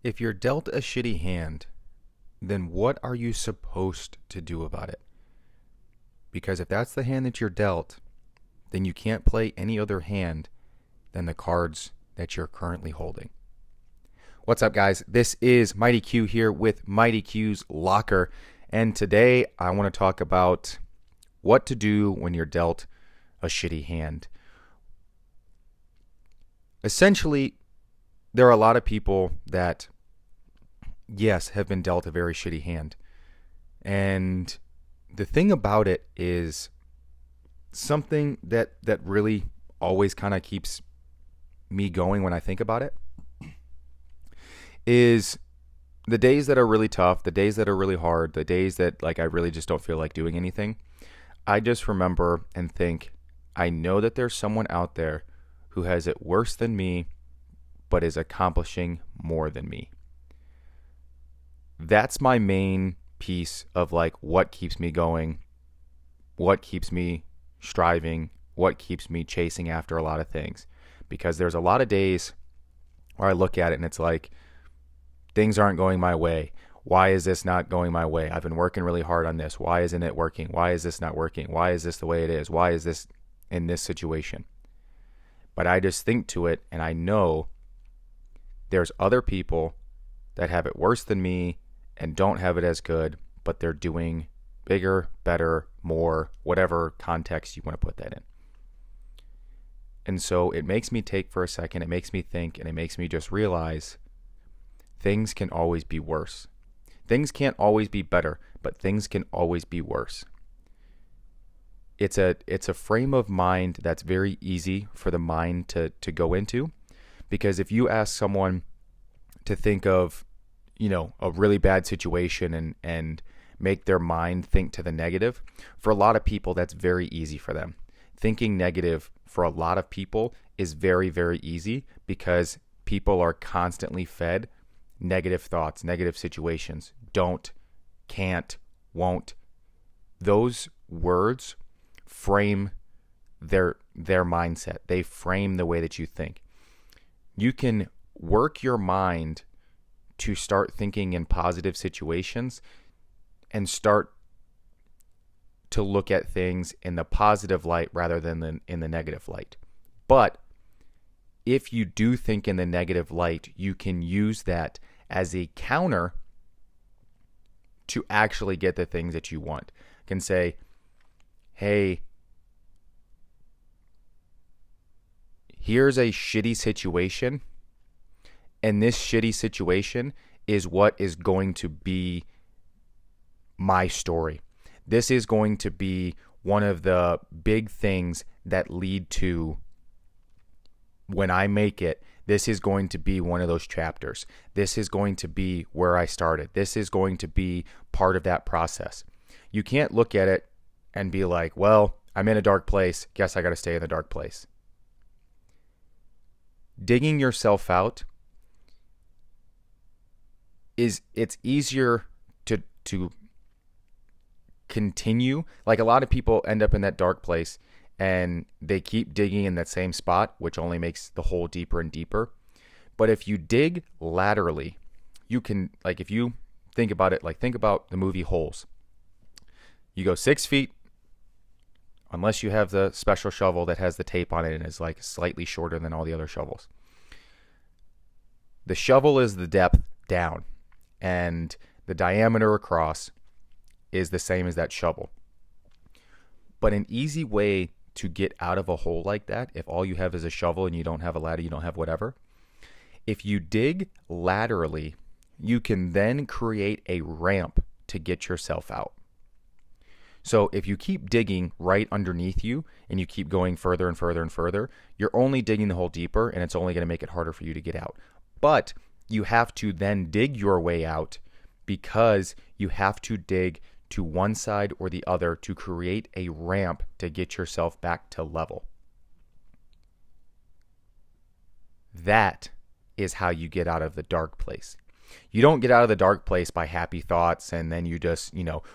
If you're dealt a shitty hand, then what are you supposed to do about it? Because if that's the hand that you're dealt, then you can't play any other hand than the cards that you're currently holding. What's up, guys? This is Mighty Q here with Mighty Q's Locker, and today I want to talk about what to do when you're dealt a shitty hand. Essentially, there are a lot of people that, yes, have been dealt a very shitty hand. And the thing about it is something that really always kind of keeps me going when I think about it is the days that are really tough, the days that are really hard, the days that I really just don't feel like doing anything. I just remember and think, I know that there's someone out there who has it worse than me, but is accomplishing more than me. That's my main piece of what keeps me going, what keeps me striving, what keeps me chasing after a lot of things. Because there's a lot of days where I look at it and it's like, things aren't going my way. Why is this not going my way? I've been working really hard on this. Why isn't it working? Why is this not working? Why is this the way it is? Why is this in this situation? But I just think to it and I know there's other people that have it worse than me and don't have it as good, but they're doing bigger, better, more, whatever context you want to put that in. And so it makes me take for a second, it makes me think, and it makes me just realize things can always be worse. Things can't always be better, but things can always be worse. It's a frame of mind that's very easy for the mind to go into, because if you ask someone to think of, a really bad situation and make their mind think to the negative, for a lot of people, that's very easy for them. Thinking negative for a lot of people is very, very easy because people are constantly fed negative thoughts, negative situations. Don't, can't, won't. Those words frame their mindset. They frame the way that you think. You can work your mind to start thinking in positive situations and start to look at things in the positive light rather than in the negative light. But if you do think in the negative light, you can use that as a counter to actually get the things that you want. You can say, hey, here's a shitty situation, and this shitty situation is what is going to be my story. This is going to be one of the big things that lead to when I make it. This is going to be one of those chapters. This is going to be where I started. This is going to be part of that process. You can't look at it and be like, well, I'm in a dark place. Guess I got to stay in the dark place. Digging yourself out it's easier to continue. A lot of people end up in that dark place and they keep digging in that same spot, which only makes the hole deeper and deeper. But if you dig laterally, you can, if you think about it, think about the movie Holes. You go 6 feet, unless you have the special shovel that has the tape on it and is slightly shorter than all the other shovels. The shovel is the depth down, and the diameter across is the same as that shovel. But an easy way to get out of a hole like that, if all you have is a shovel and you don't have a ladder, you don't have whatever, if you dig laterally, you can then create a ramp to get yourself out. So if you keep digging right underneath you and you keep going further and further and further, you're only digging the hole deeper, and it's only going to make it harder for you to get out. But you have to then dig your way out, because you have to dig to one side or the other to create a ramp to get yourself back to level. That is how you get out of the dark place. You don't get out of the dark place by happy thoughts and then you just,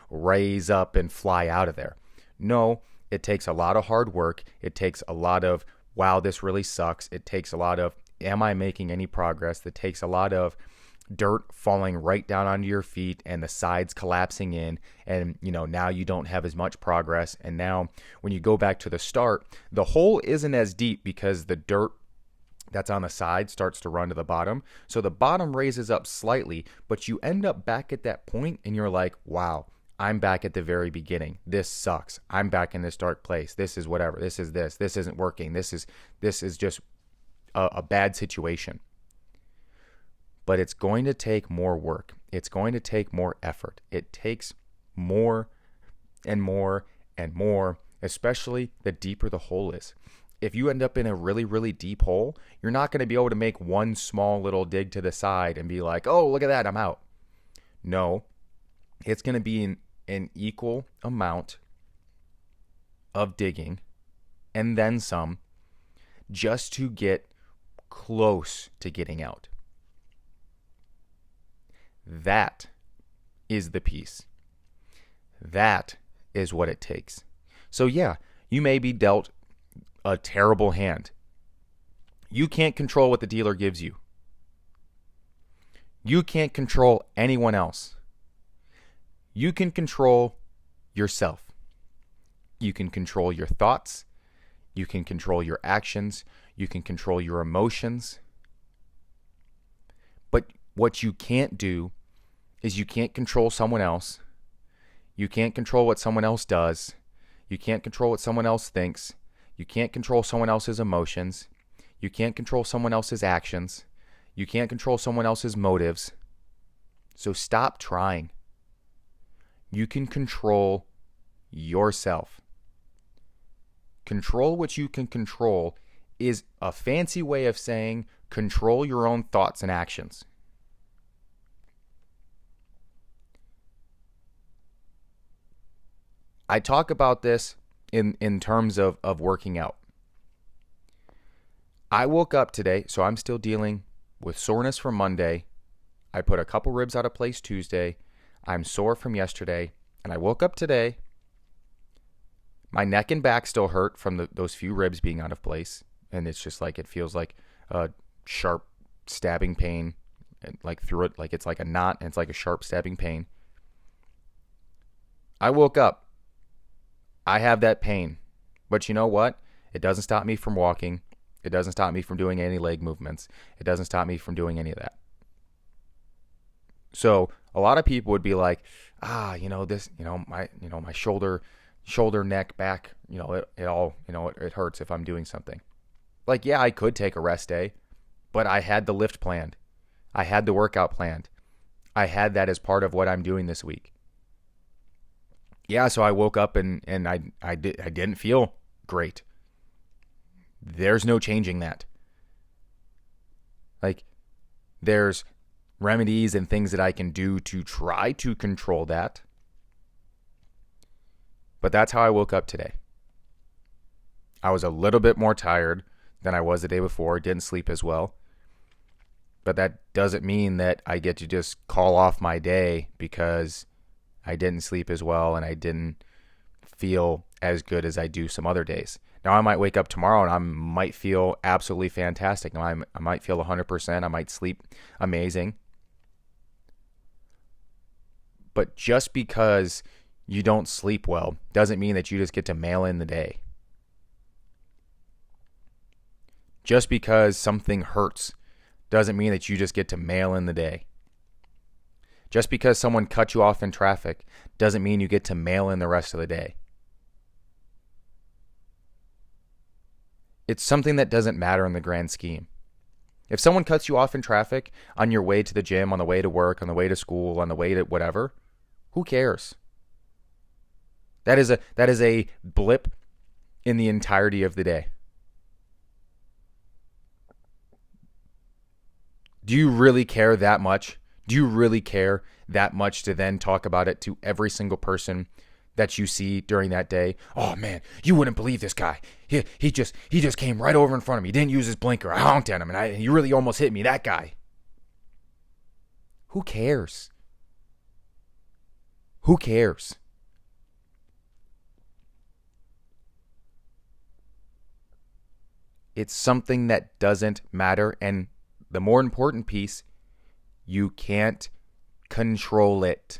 raise up and fly out of there. No, it takes a lot of hard work. It takes a lot of, wow, this really sucks. It takes a lot of, am I making any progress? It takes a lot of, dirt falling right down onto your feet and the sides collapsing in, and now you don't have as much progress. And now when you go back to the start, the hole isn't as deep because the dirt that's on the side starts to run to the bottom. So the bottom raises up slightly, but you end up back at that point and you're like, wow, I'm back at the very beginning. This sucks. I'm back in this dark place. This is whatever. This is this. This isn't working. This is just a bad situation. But it's going to take more work. It's going to take more effort. It takes more and more and more, especially the deeper the hole is. If you end up in a really, really deep hole, you're not going to be able to make one small little dig to the side and be like, oh, look at that, I'm out. No, it's going to be an equal amount of digging and then some just to get close to getting out. That is the piece. That is what it takes. So yeah, you may be dealt a terrible hand. You can't control what the dealer gives you. You can't control anyone else. You can control yourself. You can control your thoughts. You can control your actions. You can control your emotions. But what you can't do is you can't control someone else. You can't control what someone else does. You can't control what someone else thinks. You can't control someone else's emotions. You can't control someone else's actions. You can't control someone else's motives. So stop trying. You can control yourself. Control what you can control is a fancy way of saying control your own thoughts and actions. I talk about this in terms of working out. I woke up today, so I'm still dealing with soreness from Monday. I put a couple ribs out of place Tuesday. I'm sore from yesterday. And I woke up today. My neck and back still hurt from those few ribs being out of place. And it's just like, it feels like a sharp stabbing pain. And like through it, like it's like a knot and it's like a sharp stabbing pain. I woke up. I have that pain. But you know what? It doesn't stop me from walking. It doesn't stop me from doing any leg movements. It doesn't stop me from doing any of that. So a lot of people would be like, my shoulder, neck, back, it all, it hurts if I'm doing something. Like, yeah, I could take a rest day, but I had the lift planned. I had the workout planned. I had that as part of what I'm doing this week. Yeah, so I woke up and I didn't feel great. There's no changing that. Like, there's remedies and things that I can do to try to control that. But that's how I woke up today. I was a little bit more tired than I was the day before. Didn't sleep as well. But that doesn't mean that I get to just call off my day because I didn't sleep as well and I didn't feel as good as I do some other days. Now, I might wake up tomorrow and I might feel absolutely fantastic. I might feel 100%. I might sleep amazing. But just because you don't sleep well doesn't mean that you just get to mail in the day. Just because something hurts doesn't mean that you just get to mail in the day. Just because someone cut you off in traffic doesn't mean you get to mail in the rest of the day. It's something that doesn't matter in the grand scheme. If someone cuts you off in traffic on your way to the gym, on the way to work, on the way to school, on the way to whatever, who cares? That is a blip in the entirety of the day. Do you really care that much? Do you really care that much to then talk about it to every single person that you see during that day? Oh man, you wouldn't believe this guy. He just came right over in front of me. He didn't use his blinker. I honked at him and he really almost hit me, that guy. Who cares? Who cares? It's something that doesn't matter. And the more important piece, You can't control it.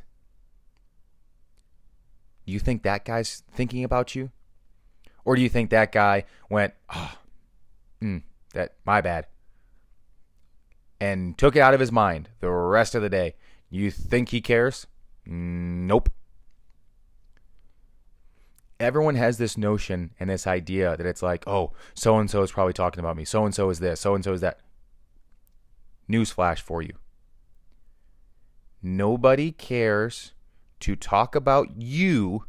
Do you think that guy's thinking about you? Or do you think that guy went, my bad, and took it out of his mind the rest of the day? You think he cares? Nope. Everyone has this notion and this idea that it's like, oh, so-and-so is probably talking about me. So-and-so is this. So-and-so is that. Newsflash for you. Nobody cares to talk about you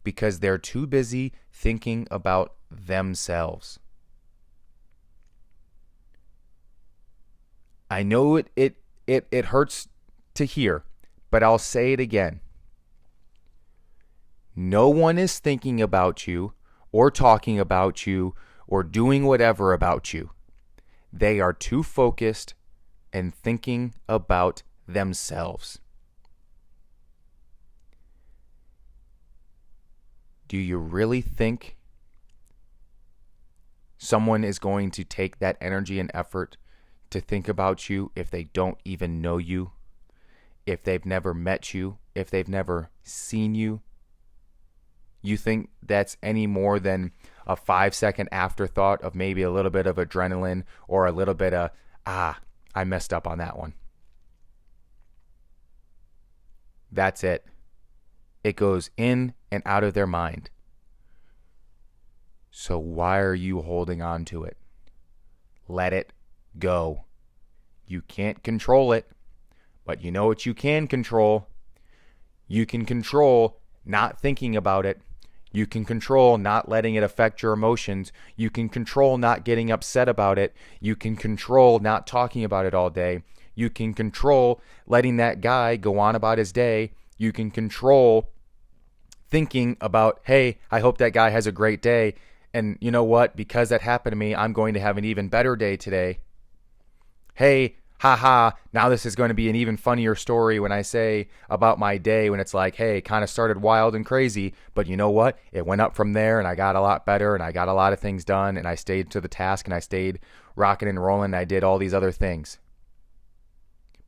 because they're too busy thinking about themselves. I know it hurts to hear, but I'll say it again. No one is thinking about you or talking about you or doing whatever about you. They are too focused and thinking about themselves. Do you really think someone is going to take that energy and effort to think about you if they don't even know you, if they've never met you, if they've never seen you? You think that's any more than a 5-second afterthought of maybe a little bit of adrenaline or a little bit of, I messed up on that one. That's it. It goes in and out of their mind. So why are you holding on to it? Let it go. You can't control it, but you know what you can control? You can control not thinking about it. You can control not letting it affect your emotions. You can control not getting upset about it. You can control not talking about it all day. You can control letting that guy go on about his day. You can control thinking about, hey, I hope that guy has a great day. And you know what? Because that happened to me, I'm going to have an even better day today. Hey, now this is going to be an even funnier story when I say about my day when it's like, hey, it kind of started wild and crazy, but you know what? It went up from there and I got a lot better and I got a lot of things done and I stayed to the task and I stayed rocking and rolling and I did all these other things.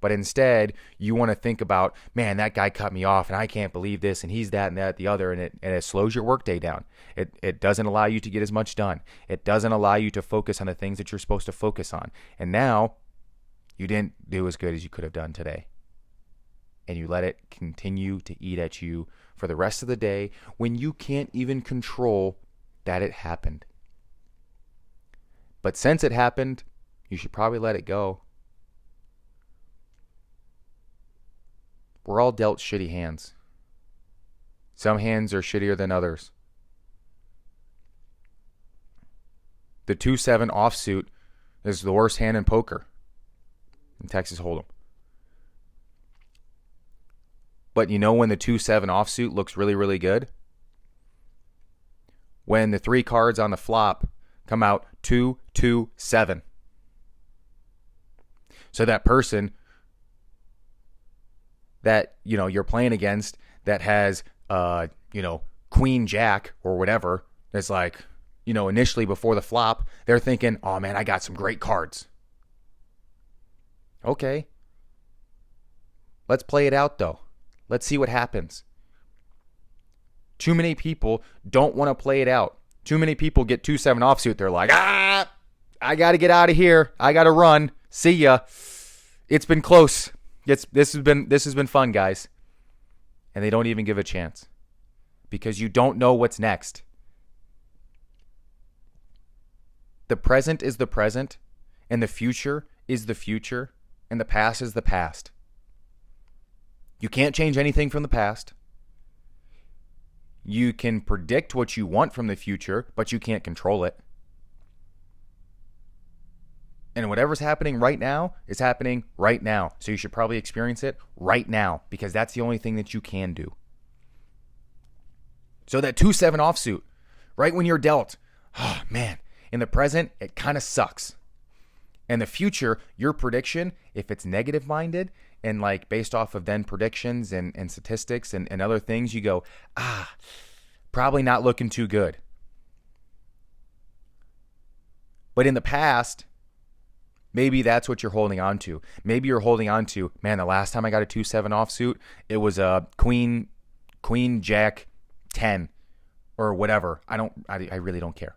But instead, you want to think about, man, that guy cut me off and I can't believe this and he's that and that, the other, and it slows your workday down. It doesn't allow you to get as much done. It doesn't allow you to focus on the things that you're supposed to focus on. And now, you didn't do as good as you could have done today. And you let it continue to eat at you for the rest of the day when you can't even control that it happened. But since it happened, you should probably let it go. We're all dealt shitty hands. Some hands are shittier than others. The 2-7 offsuit is the worst hand in poker. In Texas Hold'em. But you know when the 2-7 offsuit looks really, really good? When the 3 cards on the flop come out 2-2-7. So that person that, you're playing against that has, Queen Jack or whatever, it's like, initially before the flop, they're thinking, oh man, I got some great cards. Okay. Let's play it out, though. Let's see what happens. Too many people don't want to play it out. Too many people get 2-7 offsuit. They're like, I got to get out of here. I got to run. See ya. It's been close. This has been fun, guys. And they don't even give a chance because you don't know what's next. The present is the present, and the future is the future. And the past is the past. You can't change anything from the past. You can predict what you want from the future, but you can't control it. And whatever's happening right now is happening right now. So you should probably experience it right now because that's the only thing that you can do. So that 2-7 offsuit, right when you're dealt, oh man, in the present, it kind of sucks. And the future, your prediction, if it's negative minded and like based off of then predictions and statistics and other things, you go, probably not looking too good. But in the past, Maybe that's what you're holding on to. Maybe you're holding on to, man, the last time I got a 2-7 offsuit, it was a queen jack 10 or whatever. I really don't care.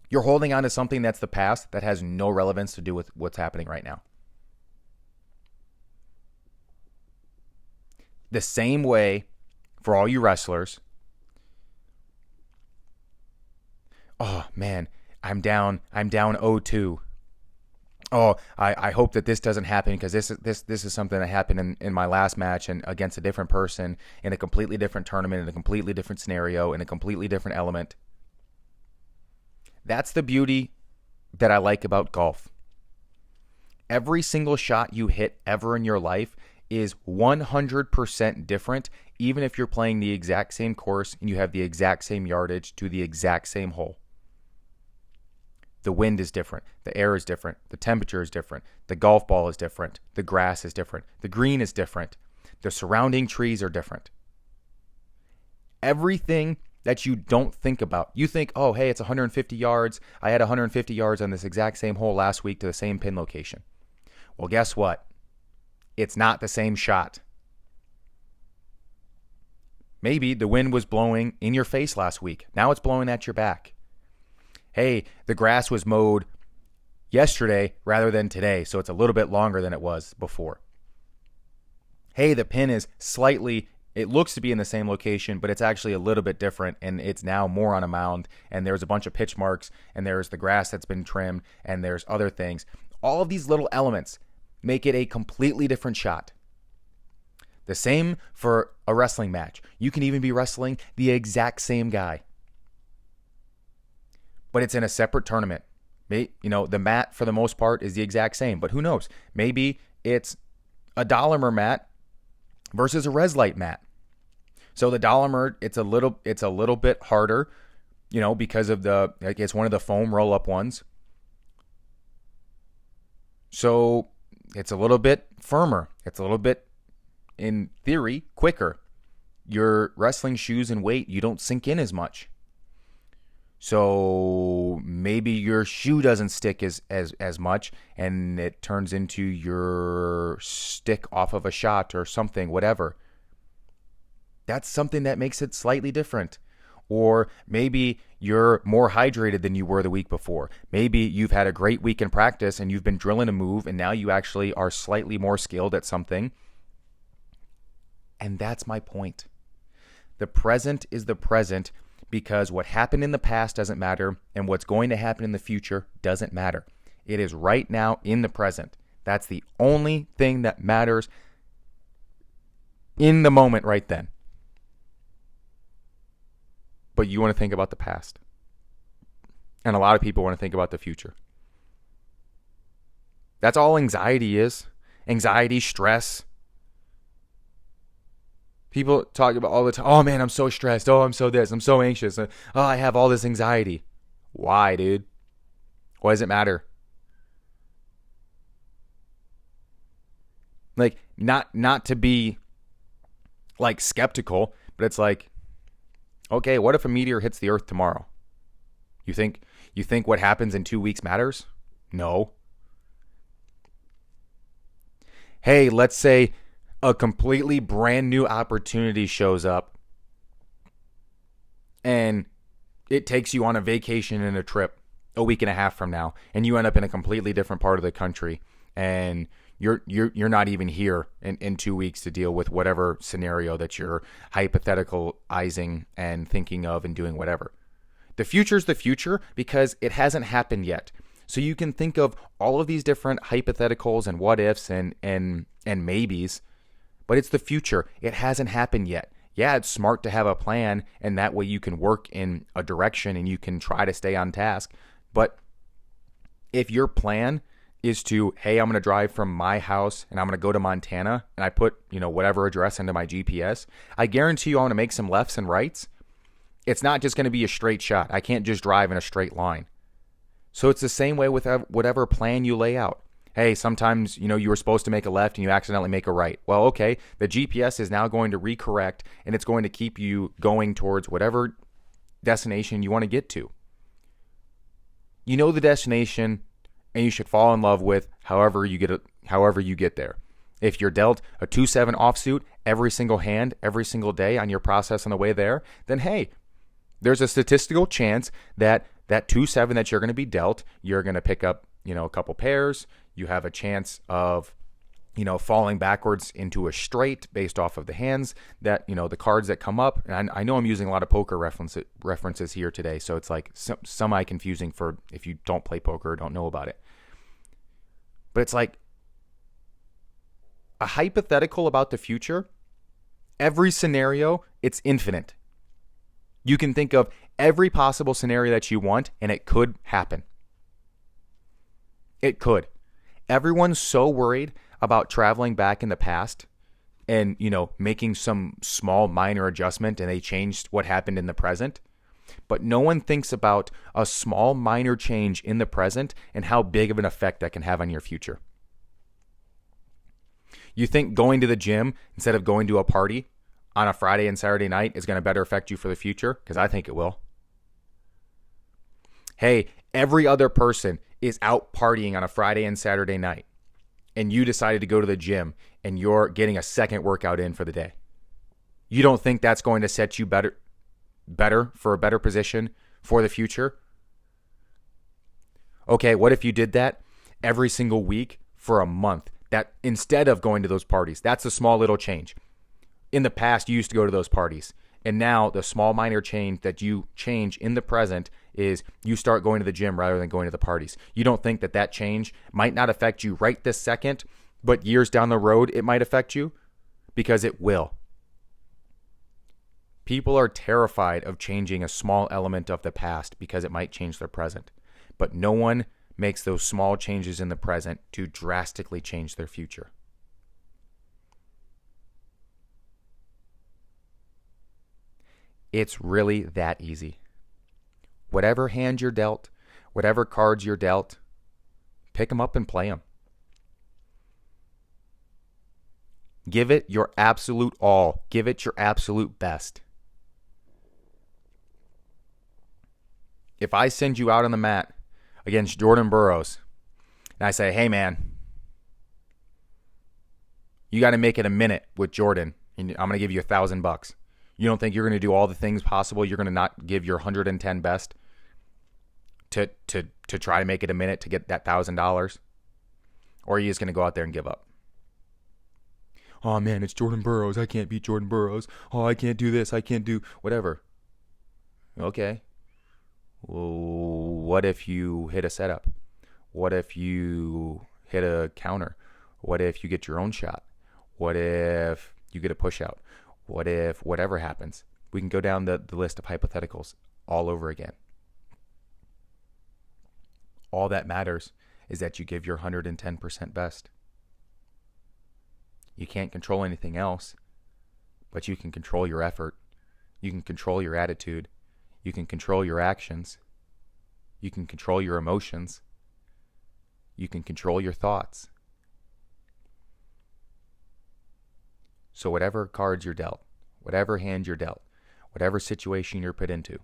You're holding on to something that's the past that has no relevance to do with what's happening right now. The same way for all you wrestlers. Oh man, I'm down 0-2. Oh, I hope that this doesn't happen because this is something that happened in my last match and against a different person in a completely different tournament, in a completely different scenario, in a completely different element. That's the beauty that I like about golf. Every single shot you hit ever in your life is 100% different, even if you're playing the exact same course and you have the exact same yardage to the exact same hole. The wind is different. The air is different. The temperature is different. The golf ball is different. The grass is different. The green is different. The surrounding trees are different. Everything that you don't think about. You think, oh, hey, it's 150 yards. I had 150 yards on this exact same hole last week to the same pin location. Well, guess what? It's not the same shot. Maybe the wind was blowing in your face last week. Now it's blowing at your back. Hey, the grass was mowed yesterday rather than today, so it's a little bit longer than it was before. Hey, the pin is slightly, it looks to be in the same location, but it's actually a little bit different, and it's now more on a mound, and there's a bunch of pitch marks, and there's the grass that's been trimmed, and there's other things. All of these little elements make it a completely different shot. The same for a wrestling match. You can even be wrestling the exact same guy, but it's in a separate tournament. The mat for the most part is the exact same, but who knows? Maybe it's a Dahlinger mat versus a Reslite mat. So the Dahlinger, it's a little bit harder, because of it's one of the foam roll-up ones. So it's a little bit firmer. It's a little bit, in theory, quicker. Your wrestling shoes and weight, you don't sink in as much. So maybe your shoe doesn't stick as much, and it turns into your stick off of a shot or something, whatever. That's something that makes it slightly different. Or maybe you're more hydrated than you were the week before. Maybe you've had a great week in practice and you've been drilling a move, and now you actually are slightly more skilled at something. And that's my point. The present is the present, because what happened in the past doesn't matter, and what's going to happen in the future doesn't matter. It is right now in the present. That's the only thing that matters in the moment right then. But you want to think about the past. And a lot of people want to think about the future. That's all anxiety is. Anxiety, stress. People talk about all the time, oh man, I'm so stressed. Oh, I'm so this. I'm so anxious. Oh, I have all this anxiety. Why, dude? Why does it matter? Like, not to be like skeptical, but it's like, okay, what if a meteor hits the earth tomorrow? You think what happens in 2 weeks matters? No. Hey, let's say a completely brand new opportunity shows up and it takes you on a vacation and a trip a week and a half from now, and you end up in a completely different part of the country, and you're not even here in 2 weeks to deal with whatever scenario that you're hypotheticalizing and thinking of and doing whatever. The future's the future because it hasn't happened yet. So you can think of all of these different hypotheticals and what ifs and maybes, but it's the future. It hasn't happened yet. Yeah, it's smart to have a plan, and that way you can work in a direction and you can try to stay on task. But if your plan is to, hey, I'm going to drive from my house and I'm going to go to Montana, and I put, whatever address into my GPS, I guarantee you I'm going to make some lefts and rights. It's not just going to be a straight shot. I can't just drive in a straight line. So it's the same way with whatever plan you lay out. Hey, sometimes, you were supposed to make a left and you accidentally make a right. Well, okay, the GPS is now going to recorrect, and it's going to keep you going towards whatever destination you want to get to. You know the destination and you should fall in love with however you get there. If you're dealt a 2-7 offsuit every single hand, every single day on your process on the way there, then hey, there's a statistical chance that 2-7 that you're going to be dealt, you're going to pick up, a couple pairs. You have a chance of, falling backwards into a straight based off of the hands that, the cards that come up. And I know I'm using a lot of poker references here today, so it's like semi-confusing for if you don't play poker or don't know about it. But it's like a hypothetical about the future. Every scenario, it's infinite. You can think of every possible scenario that you want, and it could happen. It could. Everyone's so worried about traveling back in the past and, making some small minor adjustment and they changed what happened in the present. But no one thinks about a small minor change in the present and how big of an effect that can have on your future. You think going to the gym instead of going to a party on a Friday and Saturday night is going to better affect you for the future? Because I think it will. Hey, every other person is out partying on a Friday and Saturday night, and you decided to go to the gym and you're getting a second workout in for the day. You don't think that's going to set you better for a better position for the future? Okay, what if you did that every single week for a month? That instead of going to those parties, that's a small little change. In the past, you used to go to those parties. And now the small minor change that you change in the present is you start going to the gym rather than going to the parties. You don't think that change might not affect you right this second, but years down the road, it might affect you? Because it will. People are terrified of changing a small element of the past because it might change their present. But no one makes those small changes in the present to drastically change their future. It's really that easy. Whatever hand you're dealt, whatever cards you're dealt, pick them up and play them. Give it your absolute all. Give it your absolute best. If I send you out on the mat against Jordan Burroughs and I say, hey man, you got to make it a minute with Jordan and I'm going to give you $1,000. You don't think you're going to do all the things possible? You're going to not give your 110 best to try to make it a minute to get that $1,000? Or are you just going to go out there and give up? Oh man, it's Jordan Burroughs. I can't beat Jordan Burroughs. Oh, I can't do this. I can't do whatever. Okay. Well, what if you hit a setup? What if you hit a counter? What if you get your own shot? What if you get a push out? What if whatever happens? We can go down the list of hypotheticals all over again. All that matters is that you give your 110% best. You can't control anything else, but you can control your effort. You can control your attitude. You can control your actions. You can control your emotions. You can control your thoughts. So whatever cards you're dealt, whatever hand you're dealt, whatever situation you're put into,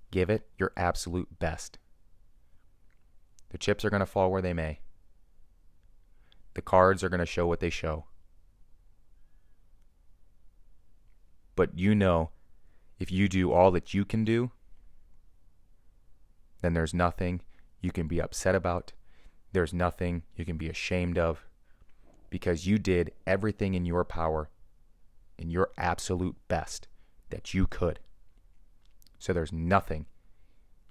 give it your absolute best. The chips are going to fall where they may. The cards are going to show what they show. But if you do all that you can do, then there's nothing you can be upset about. There's nothing you can be ashamed of, because you did everything in your power, in your absolute best that you could. So there's nothing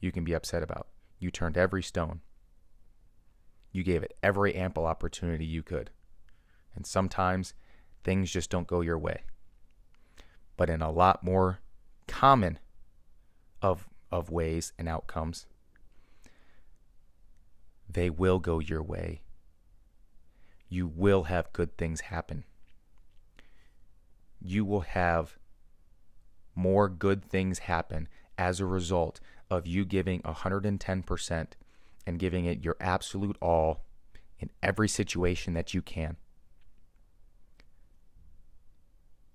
you can be upset about. You turned every stone. You gave it every ample opportunity you could. And sometimes things just don't go your way. But in a lot more common of ways and outcomes, they will go your way. You will have good things happen. You will have more good things happen as a result of you giving 110% and giving it your absolute all in every situation that you can.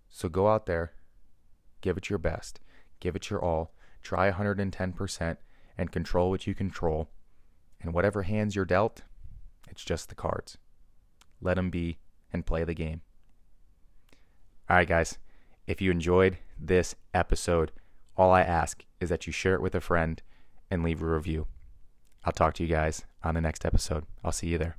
So go out there, give it your best, give it your all, try 110% and control what you control, And whatever hands you're dealt, it's just the cards. Let them be and play the game. All right, guys. If you enjoyed this episode, all I ask is that you share it with a friend and leave a review. I'll talk to you guys on the next episode. I'll see you there.